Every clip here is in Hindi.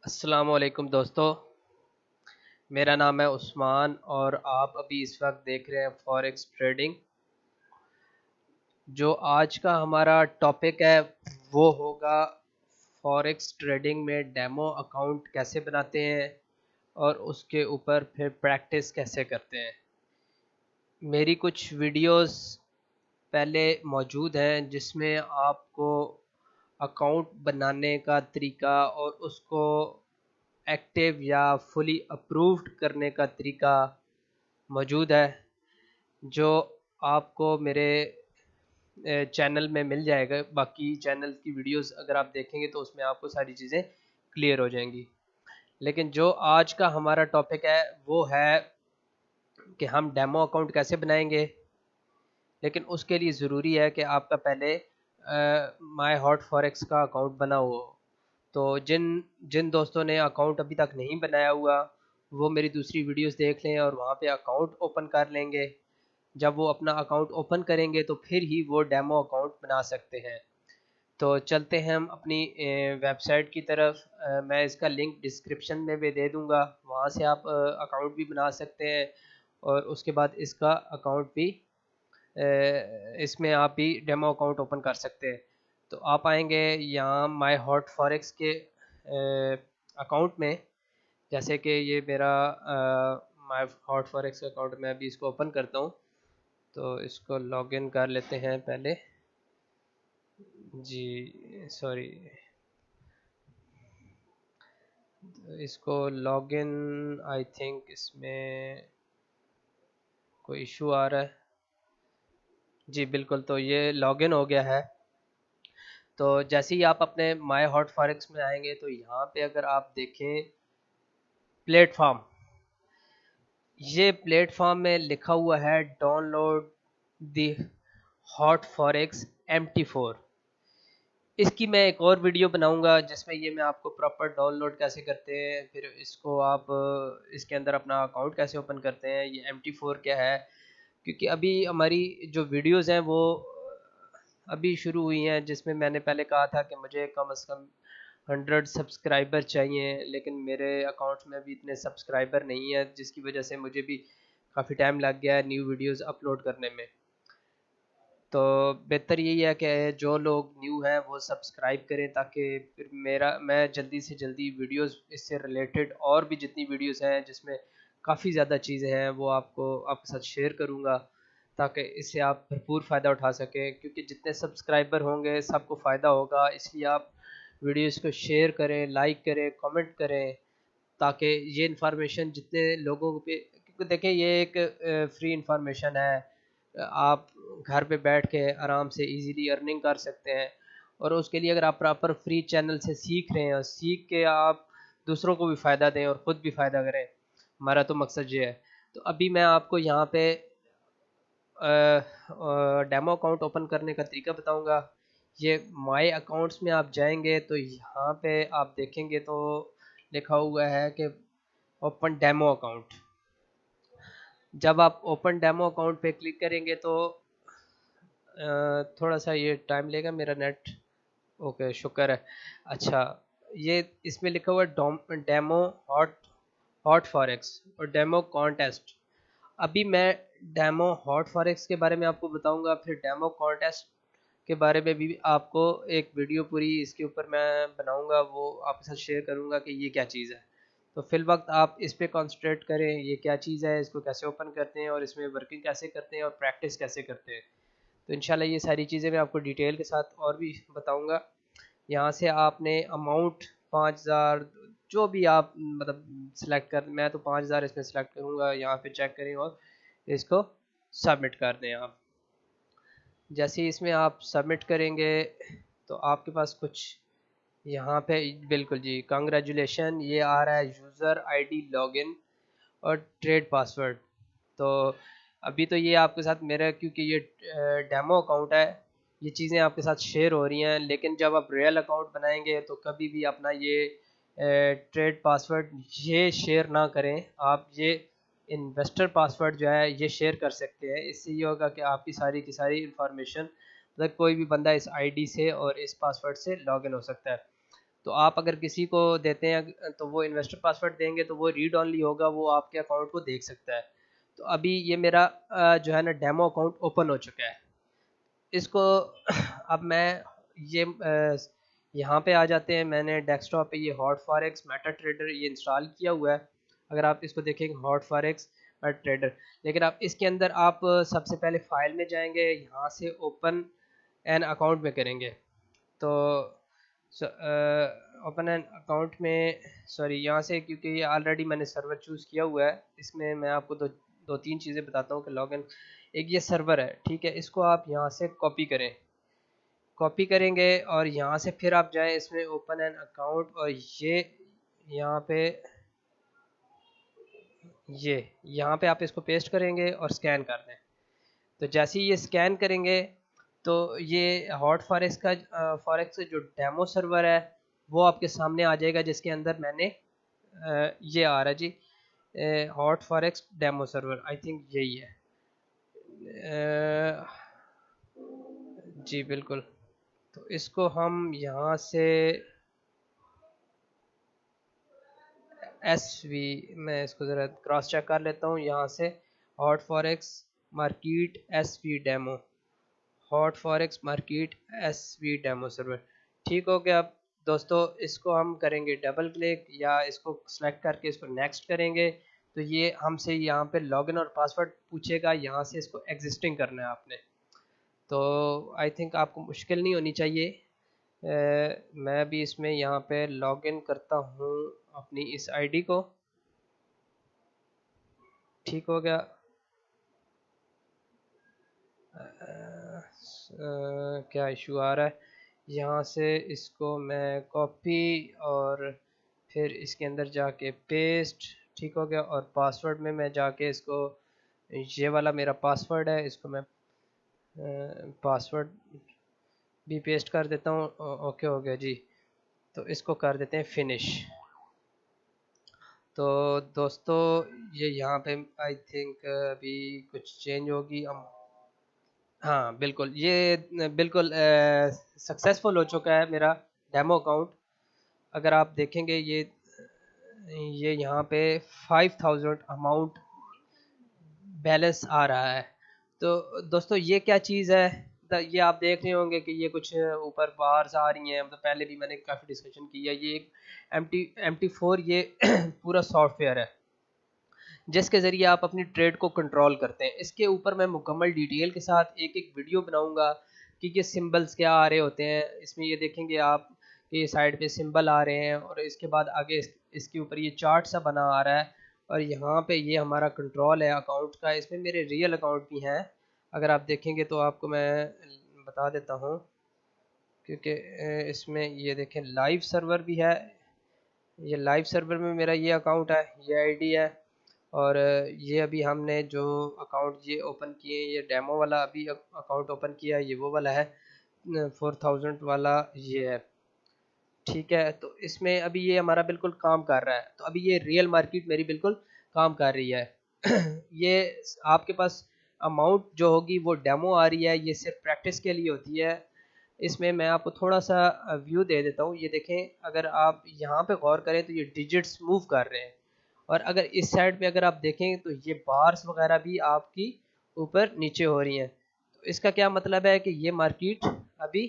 अस्सलाम वालेकुम दोस्तों, मेरा नाम है उस्मान और आप अभी इस वक्त देख रहे हैं फॉरेक्स ट्रेडिंग। जो आज का हमारा टॉपिक है वो होगा फॉरेक्स ट्रेडिंग में डेमो अकाउंट कैसे बनाते हैं और उसके ऊपर फिर प्रैक्टिस कैसे करते हैं। मेरी कुछ वीडियोस पहले मौजूद हैं जिसमें आपको अकाउंट बनाने का तरीका और उसको एक्टिव या फुली अप्रूव्ड करने का तरीका मौजूद है, जो आपको मेरे चैनल में मिल जाएगा। बाकी चैनल की वीडियोस अगर आप देखेंगे तो उसमें आपको सारी चीज़ें क्लियर हो जाएंगी। लेकिन जो आज का हमारा टॉपिक है वो है कि हम डेमो अकाउंट कैसे बनाएंगे। लेकिन उसके लिए ज़रूरी है कि आपका पहले माय हॉट फॉरेक्स का अकाउंट बना हो। तो जिन जिन दोस्तों ने अकाउंट अभी तक नहीं बनाया हुआ वो मेरी दूसरी वीडियोस देख लें और वहाँ पे अकाउंट ओपन कर लेंगे। जब वो अपना अकाउंट ओपन करेंगे तो फिर ही वो डेमो अकाउंट बना सकते हैं। तो चलते हैं हम अपनी वेबसाइट की तरफ। मैं इसका लिंक डिस्क्रिप्शन में भी दे दूंगा, वहाँ से आप अकाउंट भी बना सकते हैं और उसके बाद इसका अकाउंट भी इसमें आप भी डेमो अकाउंट ओपन कर सकते हैं। तो आप आएंगे यहाँ माय हॉट फॉरेक्स के अकाउंट में। जैसे कि ये मेरा माय हॉट फॉरेक्स अकाउंट में अभी इसको ओपन करता हूँ। तो इसको लॉगिन कर लेते हैं पहले। जी सॉरी, इसको लॉगिन, आई थिंक इसमें कोई इशू आ रहा है। जी बिल्कुल, तो ये लॉगिन हो गया है। तो जैसे ही आप अपने माय हॉट फॉरेक्स में आएंगे तो यहाँ पे अगर आप देखें प्लेटफॉर्म, ये प्लेटफॉर्म में लिखा हुआ है download the hot forex MT4। इसकी मैं एक और वीडियो बनाऊंगा जिसमें ये मैं आपको प्रॉपर डाउनलोड कैसे करते हैं, फिर इसको आप इसके अंदर अपना अकाउंट कैसे ओपन करते हैं, ये MT4 क्या है। क्योंकि अभी हमारी जो वीडियोस हैं वो अभी शुरू हुई हैं, जिसमें मैंने पहले कहा था कि मुझे कम से कम 100 सब्सक्राइबर चाहिए, लेकिन मेरे अकाउंट में भी इतने सब्सक्राइबर नहीं है, जिसकी वजह से मुझे भी काफ़ी टाइम लग गया है न्यू वीडियोस अपलोड करने में। तो बेहतर यही है कि जो लोग न्यू हैं वो सब्सक्राइब करें, ताकि फिर मैं जल्दी से जल्दी वीडियोस इससे रिलेटेड और भी जितनी वीडियोस हैं जिसमें काफ़ी ज़्यादा चीज़ें हैं वो आपके साथ शेयर करूँगा, ताकि इससे आप भरपूर फ़ायदा उठा सकें। क्योंकि जितने सब्सक्राइबर होंगे सबको फ़ायदा होगा, इसलिए आप वीडियोस को शेयर करें, लाइक करें, कमेंट करें, ताकि ये इन्फॉर्मेशन जितने लोगों पे, क्योंकि देखें ये एक फ्री इंफॉर्मेशन है। आप घर पे बैठ के आराम से इजीली अर्निंग कर सकते हैं, और उसके लिए अगर आप प्रॉपर फ्री चैनल से सीख रहे हैं और सीख के आप दूसरों को भी फ़ायदा दें और ख़ुद भी फ़ायदा करें, हमारा तो मकसद ये है। तो अभी मैं आपको यहाँ पे डेमो अकाउंट ओपन करने का तरीका बताऊंगा। ये माय अकाउंट्स में आप जाएंगे तो यहाँ पे आप देखेंगे तो लिखा हुआ है कि ओपन डेमो अकाउंट। जब आप ओपन डेमो अकाउंट पे क्लिक करेंगे तो थोड़ा सा ये टाइम लेगा, मेरा नेट ओके शुक्र है। अच्छा, ये इसमें लिखा हुआ है डेमो हॉट हॉट फॉरेक्स और डेमो कॉन्टेस्ट। अभी मैं डेमो हॉट फॉरेक्स के बारे में आपको बताऊंगा, फिर डेमो कॉन्टेस्ट के बारे में भी आपको एक वीडियो पूरी इसके ऊपर मैं बनाऊंगा, वो आपके साथ शेयर करूंगा कि ये क्या चीज़ है। तो फिल वक्त आप इस पे कॉन्सेंट्रेट करें, ये क्या चीज़ है, इसको कैसे ओपन करते हैं और इसमें वर्किंग कैसे करते हैं और प्रैक्टिस कैसे करते हैं। तो इंशाल्लाह ये सारी चीज़ें मैं आपको डिटेल के साथ और भी बताऊंगा। यहाँ से आपने अमाउंट 5000 जो भी आप मतलब सेलेक्ट कर, मैं तो 5000 इसमें सेलेक्ट करूँगा। यहाँ पे चेक करें और इसको सबमिट कर दें आप। जैसे ही इसमें आप सबमिट करेंगे तो आपके पास कुछ यहाँ पे बिल्कुल जी कंग्रेचुलेशन ये आ रहा है, यूज़र आईडी लॉगिन और ट्रेड पासवर्ड। तो अभी तो ये आपके साथ मेरा, क्योंकि ये डेमो अकाउंट है, ये चीज़ें आपके साथ शेयर हो रही हैं। लेकिन जब आप रियल अकाउंट बनाएंगे तो कभी भी अपना ये ट्रेड पासवर्ड ये शेयर ना करें। आप ये इन्वेस्टर पासवर्ड जो है ये शेयर कर सकते हैं। इससे ये होगा कि आपकी सारी की सारी इंफॉर्मेशन, मतलब कोई भी बंदा इस आईडी से और इस पासवर्ड से लॉगिन हो सकता है। तो आप अगर किसी को देते हैं तो वो इन्वेस्टर पासवर्ड देंगे तो वो रीड ऑनली होगा, वो आपके अकाउंट को देख सकता है। तो अभी ये मेरा जो है ना डेमो अकाउंट ओपन हो चुका है। इसको अब मैं ये यहाँ पे आ जाते हैं। मैंने डेस्कटॉप पे ये हॉट फॉरेक्स मेटा ट्रेडर ये इंस्टॉल किया हुआ है। अगर आप इसको देखेंगे हॉट फॉरेक्स मेटा ट्रेडर, लेकिन आप इसके अंदर आप सबसे पहले फाइल में जाएंगे, यहाँ से ओपन एन अकाउंट में करेंगे। तो ओपन एन अकाउंट में सॉरी यहाँ से, क्योंकि ये ऑलरेडी मैंने सर्वर चूज़ किया हुआ है, इसमें मैं आपको दो तीन चीज़ें बताता हूँ कि लॉगिन। एक ये सर्वर है, ठीक है, इसको आप यहाँ से कॉपी करें, कॉपी करेंगे और यहाँ से फिर आप जाएं इसमें ओपन एन अकाउंट, और ये यहाँ पे यहाँ पे आप इसको पेस्ट करेंगे और स्कैन कर दें। तो जैसे ही ये स्कैन करेंगे तो ये हॉट फॉरेक्स का जो डेमो सर्वर है वो आपके सामने आ जाएगा, जिसके अंदर मैंने ये आ रहा है जी, hot forex demo server, I think यही है। जी बिल्कुल। तो इसको हम यहाँ से मैं इसको ज़रा क्रॉस चेक कर लेता हूँ यहाँ से, hot forex market SV demo, hot forex market SV demo server, ठीक हो गया। अब दोस्तों इसको हम करेंगे डबल क्लिक, या इसको सेलेक्ट करके इसको नेक्स्ट करेंगे तो ये हमसे यहाँ पे लॉगिन और पासवर्ड पूछेगा, यहाँ से इसको एग्जिस्टिंग करना है आपने। तो आई थिंक आपको मुश्किल नहीं होनी चाहिए। मैं भी इसमें यहाँ पे लॉगिन करता हूँ अपनी इस आईडी को, ठीक हो गया। क्या इशू आ रहा है, यहाँ से इसको मैं कॉपी और फिर इसके अंदर जाके पेस्ट, ठीक हो गया। और पासवर्ड में मैं जाके इसको, ये वाला मेरा पासवर्ड है, इसको मैं पासवर्ड भी पेस्ट कर देता हूँ। ओके हो गया जी। तो इसको कर देते हैं फिनिश। तो दोस्तों ये यहाँ पे आई थिंक अभी कुछ चेंज होगी हम, हाँ बिल्कुल, ये बिल्कुल सक्सेसफुल हो चुका है मेरा डेमो अकाउंट। अगर आप देखेंगे ये यहाँ पे 5000 अमाउंट बैलेंस आ रहा है। तो दोस्तों ये क्या चीज़ है, ये आप देख रहे होंगे कि ये कुछ ऊपर बार्स आ रही हैं, मतलब पहले भी मैंने काफ़ी डिस्कशन किया। ये एक MT4 ये पूरा सॉफ्टवेयर है जिसके ज़रिए आप अपनी ट्रेड को कंट्रोल करते हैं। इसके ऊपर मैं मुकम्मल डिटेल के साथ एक एक वीडियो बनाऊंगा कि ये सिंबल्स क्या आ रहे होते हैं। इसमें ये देखेंगे आप कि साइड पे सिंबल आ रहे हैं, और इसके बाद आगे इसके ऊपर ये चार्ट सा बना आ रहा है, और यहाँ पे ये हमारा कंट्रोल है अकाउंट का। इसमें मेरे रियल अकाउंट भी हैं, अगर आप देखेंगे तो आपको मैं बता देता हूँ, क्योंकि इसमें ये देखें लाइव सर्वर भी है। ये लाइव सर्वर में मेरा ये अकाउंट है, ये आईडी है। और ये अभी हमने जो अकाउंट ये ओपन किए, ये डेमो वाला अभी अकाउंट ओपन किया है, ये वो वाला है 4000 वाला ये है, ठीक है। तो इसमें अभी ये हमारा बिल्कुल काम कर रहा है। तो अभी ये रियल मार्केट मेरी बिल्कुल काम कर रही है। ये आपके पास अमाउंट जो होगी वो डेमो आ रही है, ये सिर्फ प्रैक्टिस के लिए होती है। इसमें मैं आपको थोड़ा सा व्यू दे देता हूँ। ये देखें, अगर आप यहाँ पे गौर करें तो ये डिजिट्स मूव कर रहे हैं, और अगर इस साइड पे अगर आप देखें तो ये बार्स वगैरह भी आपकी ऊपर नीचे हो रही हैं। तो इसका क्या मतलब है कि ये मार्केट अभी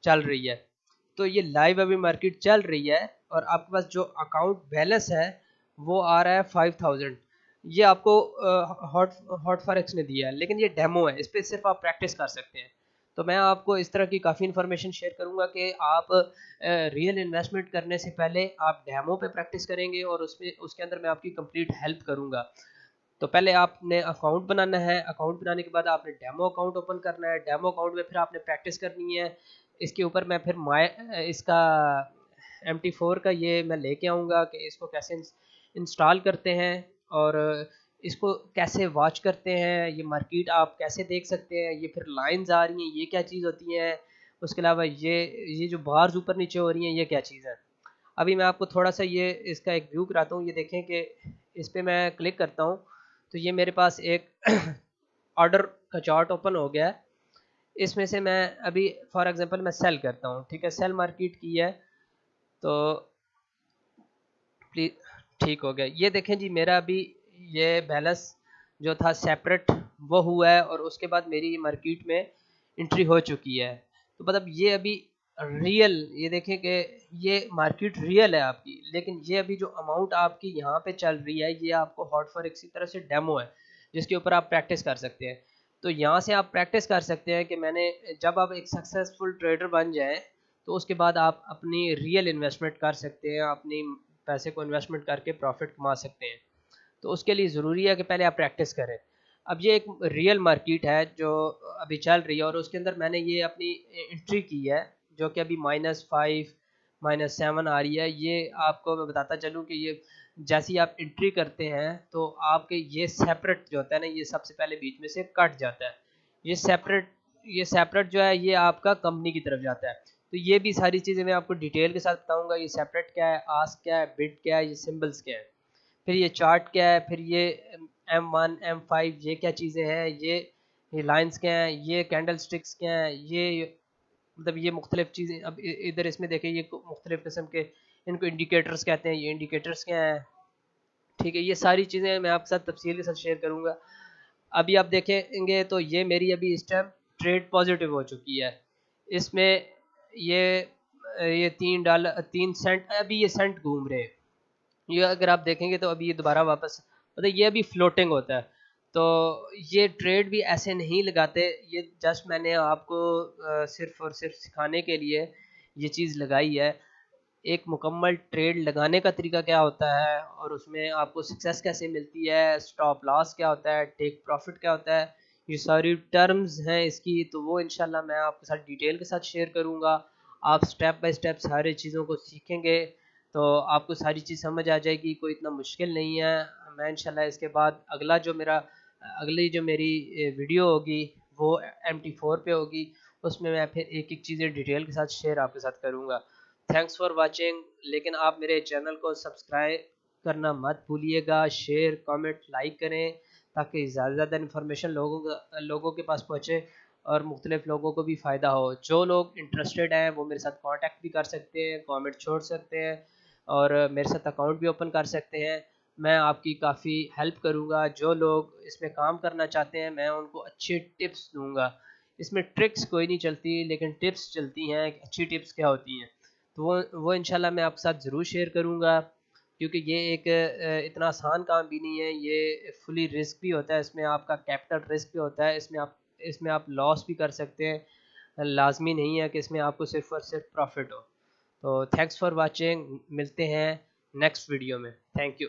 चल रही है। तो ये लाइव अभी मार्केट चल रही है, और आपके पास जो अकाउंट बैलेंस है वो आ रहा है 5000। ये आपको हॉट हॉट फॉरेक्स ने दिया है, लेकिन ये डेमो है, इस पर सिर्फ आप प्रैक्टिस कर सकते हैं। तो मैं आपको इस तरह की काफ़ी इन्फॉर्मेशन शेयर करूंगा कि आप रियल इन्वेस्टमेंट करने से पहले आप डेमो पे प्रैक्टिस करेंगे, और उसके अंदर मैं आपकी कंप्लीट हेल्प करूंगा। तो पहले आपने अकाउंट बनाना है, अकाउंट बनाने के बाद आपने डेमो अकाउंट ओपन करना है, डेमो अकाउंट में फिर आपने प्रैक्टिस करनी है। इसके ऊपर मैं फिर इसका MT4 का ये मैं लेके आऊँगा कि इसको कैसे इंस्टॉल करते हैं, और इसको कैसे वॉच करते हैं, ये मार्केट आप कैसे देख सकते हैं, ये फिर लाइंस आ रही हैं ये क्या चीज़ होती है, उसके अलावा ये जो बार्स ऊपर नीचे हो रही हैं ये क्या चीज़ है। अभी मैं आपको थोड़ा सा ये इसका एक व्यू कराता हूँ। ये देखें कि इस पर मैं क्लिक करता हूँ तो ये मेरे पास एक ऑर्डर का चार्ट ओपन हो गया है। इसमें से मैं अभी फॉर एग्जांपल मैं सेल करता हूँ, ठीक है, सेल मार्केट की है। तो प्लीज ठीक हो गया। ये देखें जी, मेरा अभी ये बैलेंस जो था सेपरेट वो हुआ है और उसके बाद मेरी मार्केट में एंट्री हो चुकी है। तो मतलब ये अभी रियल, ये देखें कि ये मार्केट रियल है आपकी, लेकिन ये अभी जो अमाउंट आपकी यहाँ पे चल रही है ये आपको हॉट फॉर एक तरह से डेमो है जिसके ऊपर आप प्रैक्टिस कर सकते हैं। तो यहाँ से आप प्रैक्टिस कर सकते हैं कि मैंने, जब आप एक सक्सेसफुल ट्रेडर बन जाए तो उसके बाद आप अपनी रियल इन्वेस्टमेंट कर सकते हैं, अपनी पैसे को इन्वेस्टमेंट करके प्रॉफिट कमा सकते हैं। तो उसके लिए ज़रूरी है कि पहले आप प्रैक्टिस करें। अब ये एक रियल मार्केट है जो अभी चल रही है और उसके अंदर मैंने ये अपनी एंट्री की है जो कि अभी -5 -7 आ रही है। ये आपको मैं बताता चलूँ कि ये जैसे ही आप एंट्री करते हैं तो आपके ये सेपरेट जो होता है ना, ये सबसे पहले बीच में से कट जाता है। ये सेपरेट जो है ये आपका कंपनी की तरफ जाता है। तो ये भी सारी चीज़ें मैं आपको डिटेल के साथ बताऊंगा। ये सेपरेट क्या है, आस्क क्या है, बिड क्या है, ये सिंबल्स क्या है, फिर ये चार्ट क्या है, फिर ये M1 M5 ये क्या चीज़ें हैं, ये लाइंस क्या हैं, ये कैंडल स्टिक्स क्या हैं, ये मतलब ये मुख्तलिफ चीज़ें। अब इधर इसमें देखें ये मुख्तलिफ किस्म के इनको इंडिकेटर्स कहते हैं, ये इंडिकेटर्स क्या हैं। ठीक है, ये सारी चीज़ें मैं आपके साथ तफसील के साथ शेयर करूँगा। अभी आप देखेंगे तो ये मेरी अभी इस टाइम ट्रेड पॉजिटिव हो चुकी है। इसमें ये ये $3 3 सेंट अभी ये सेंट घूम रहे हैं। ये अगर आप देखेंगे तो अभी ये दोबारा वापस, मतलब ये अभी फ्लोटिंग होता है। तो ये ट्रेड भी ऐसे नहीं लगाते, ये जस्ट मैंने आपको सिर्फ और सिर्फ सिखाने के लिए ये चीज़ लगाई है। एक मुकम्मल ट्रेड लगाने का तरीका क्या होता है और उसमें आपको सक्सेस कैसे मिलती है, स्टॉप लॉस क्या होता है, टेक प्रॉफिट क्या होता है, ये सारी टर्म्स हैं इसकी। तो वो इंशाल्लाह मैं आपके साथ डिटेल के साथ शेयर करूँगा। आप स्टेप बाय स्टेप सारी चीज़ों को सीखेंगे तो आपको सारी चीज़ समझ आ जाएगी, कोई इतना मुश्किल नहीं है। मैं इंशाल्लाह इसके बाद अगली जो मेरी वीडियो होगी वो MT4 पे होगी, उसमें मैं फिर एक एक चीज़ें डिटेल के साथ शेयर आपके साथ करूँगा। Thanks for watching. लेकिन आप मेरे चैनल को सब्सक्राइब करना मत भूलिएगा, शेयर कमेंट लाइक करें ताकि ज़्यादा से ज़्यादा इन्फॉर्मेशन लोगों के पास पहुँचे और मुख्तलिफ लोगों को भी फ़ायदा हो। जो लोग इंटरेस्टेड हैं वो मेरे साथ कांटेक्ट भी कर सकते हैं, कमेंट छोड़ सकते हैं और मेरे साथ अकाउंट भी ओपन कर सकते हैं। मैं आपकी काफ़ी हेल्प करूँगा। जो लोग इसमें काम करना चाहते हैं मैं उनको अच्छी टिप्स दूँगा। इसमें ट्रिक्स कोई नहीं चलती लेकिन टिप्स चलती हैं कि अच्छी टिप्स क्या होती हैं। तो वो इंशाल्लाह मैं आपके साथ ज़रूर शेयर करूँगा, क्योंकि ये एक इतना आसान काम भी नहीं है, ये फुली रिस्क भी होता है, इसमें आपका कैपिटल रिस्क भी होता है, इसमें आप लॉस भी कर सकते हैं। लाजमी नहीं है कि इसमें आपको सिर्फ और सिर्फ प्रॉफिट हो। तो थैंक्स फॉर वाचिंग, मिलते हैं नेक्स्ट वीडियो में। Thank you.